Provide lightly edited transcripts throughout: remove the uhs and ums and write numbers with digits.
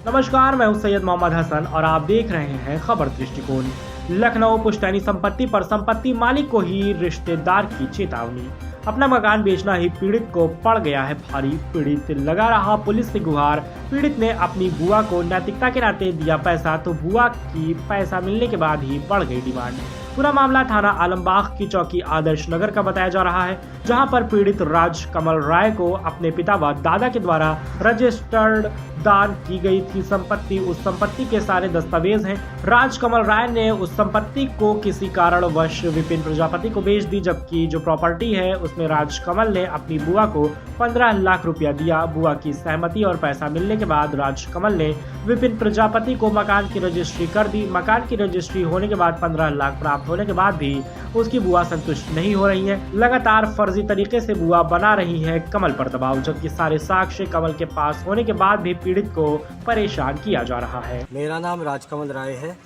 नमस्कार, मैं हूं सैयद मोहम्मद हसन और आप देख रहे हैं खबर दृष्टिकोण। लखनऊ पुश्तैनी संपत्ति पर संपत्ति मालिक को ही रिश्तेदार की चेतावनी। अपना मकान बेचना ही पीड़ित को पड़ गया है भारी। पीड़ित लगा रहा पुलिस से गुहार। पीड़ित ने अपनी बुआ को नैतिकता के नाते दिया पैसा, तो बुआ की पैसा मिलने के बाद ही बढ़ गई डिमांड। पूरा मामला थाना आलमबाग की चौकी आदर्श नगर का बताया जा रहा है, जहां पर पीड़ित राज कमल राय को अपने पिता व दादा के द्वारा रजिस्टर्ड दान की गई थी संपत्ति। उस संपत्ति के सारे दस्तावेज हैं। राज कमल राय ने उस संपत्ति को किसी कारणवश विपिन प्रजापति को बेच दी, जबकि जो प्रॉपर्टी है उसमें राज कमल ने अपनी बुआ को 15 लाख रुपया दिया। बुआ की सहमति और पैसा मिलने के बाद राज कमल ने विपिन प्रजापति को मकान की रजिस्ट्री कर दी। मकान की रजिस्ट्री होने के बाद 15 लाख प्राप्त होने के बाद भी उसकी बुआ संतुष्ट नहीं हो रही है। लगातार फर्जी तरीके से बुआ बना रही है कमल पर दबाव, जबकि सारे साक्ष्य कमल के पास होने के बाद भी पीड़ित को परेशान किया जा रहा है। मेरा नाम राजकमल राय है।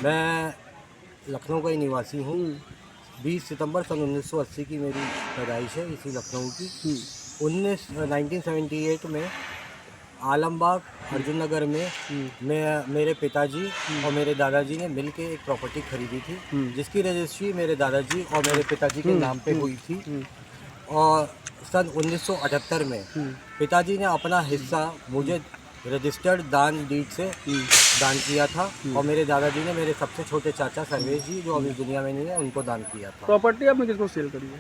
मैं लखनऊ का ही निवासी हूँ। 20 सितंबर सन 1980 की मेरी पैदाइश है इसी लखनऊ की। 1978 में आलमबाग अर्जुन नगर में मेरे पिताजी और मेरे दादाजी ने मिलके एक प्रॉपर्टी खरीदी थी, जिसकी रजिस्ट्री मेरे दादाजी और मेरे पिताजी के नाम पे हुई थी। और सन 1978 में पिताजी ने अपना हिस्सा मुझे रजिस्टर्ड दान डीड से दान किया था, और मेरे दादाजी ने मेरे सबसे छोटे चाचा सर्वेश जी, जो अभी दुनिया में नहीं है, उनको दान किया था। प्रॉपर्टी आपने किसको सेल करी है?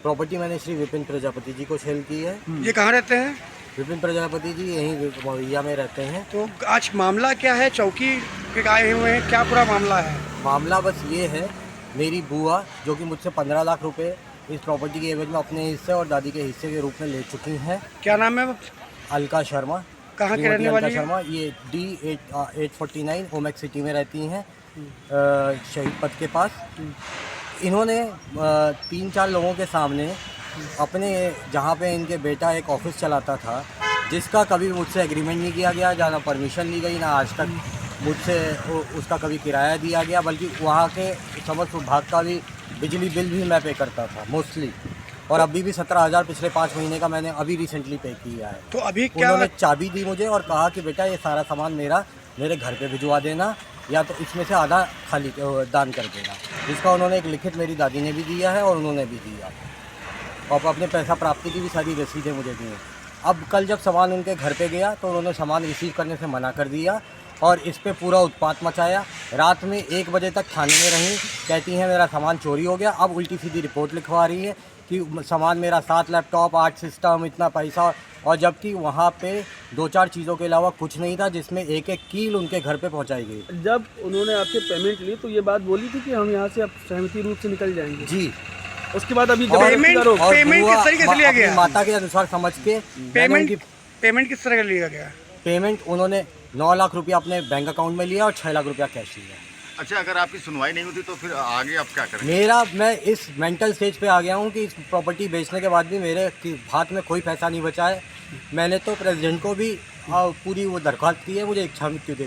प्रॉपर्टी मैंने श्री विपिन प्रजापति जी को सेल की है। ये कहाँ रहते हैं? विपिन प्रजापति जी यहीं मवैया में रहते हैं। तो आज मामला क्या है? चौकी पे आए हुए हैं, क्या पूरा मामला है? मामला बस ये है, मेरी बुआ जो कि मुझसे 15 लाख रुपए इस प्रॉपर्टी के एवज में अपने हिस्से और दादी के हिस्से के रूप में ले चुकी हैं। क्या नाम है? अलका शर्मा। कहाँ के रहने वाली? अलका शर्मा ये D849 ओमेक सिटी में रहती हैं, शहीद पथ के पास। इन्होंने 3-4 लोगों के सामने अपने जहाँ पे इनके बेटा एक ऑफिस चलाता था, जिसका कभी मुझसे एग्रीमेंट नहीं किया गया, ना परमिशन ली गई, ना आज तक मुझसे उसका कभी किराया दिया गया, बल्कि वहाँ के समस्त विभाग का भी बिजली बिल भी मैं पे करता था मोस्टली। और अभी भी 17,000 पिछले 5 महीने का मैंने अभी रिसेंटली पे किया है। तो अभी क्या? उन्होंने चाबी दी मुझे और कहा कि बेटा ये सारा सामान मेरे घर पे भिजवा देना, या तो इसमें से आधा खाली दान कर देना, जिसका उन्होंने एक लिखित मेरी दादी ने भी दिया है और उन्होंने भी दिया, और अपने पैसा प्राप्ति की भी सारी रसीदें मुझे दी हैं। अब कल जब सामान उनके घर पे गया तो उन्होंने सामान रिसीव करने से मना कर दिया और इस पे पूरा उत्पात मचाया। रात में 1 बजे तक थाने में रही, कहती हैं मेरा सामान चोरी हो गया। अब उल्टी सीधी रिपोर्ट लिखवा रही है कि सामान मेरा 7 लैपटॉप, 8 सिस्टम, इतना पैसा, और जबकि वहाँ पे 2-4 चीज़ों के अलावा कुछ नहीं था, जिसमें एक कील उनके घर पे पहुँचाई गई। जब उन्होंने आपसे पेमेंट ली तो ये बात बोली थी कि हम यहाँ से अब सहमति रूप से निकल जाएंगे। जी। उसके बाद अभी पेमेंट किस तरीके से लिया गया? माता के अनुसार समझ के पेमेंट किस तरह का लिया गया? पेमेंट उन्होंने 9 लाख रुपया अपने बैंक अकाउंट में लिया और 6 लाख रुपया कैश लिया। अच्छा, अगर आपकी सुनवाई नहीं होती तो फिर आगे आप क्या करेंगे? मैं इस मेंटल स्टेज पे आ गया हूँ कि इस प्रॉपर्टी बेचने के बाद भी मेरे हाथ में कोई पैसा नहीं बचा है। मैंने तो प्रेसिडेंट को भी पूरी वो दरख्वास्त की है मुझे इच्छा मृत्यु दे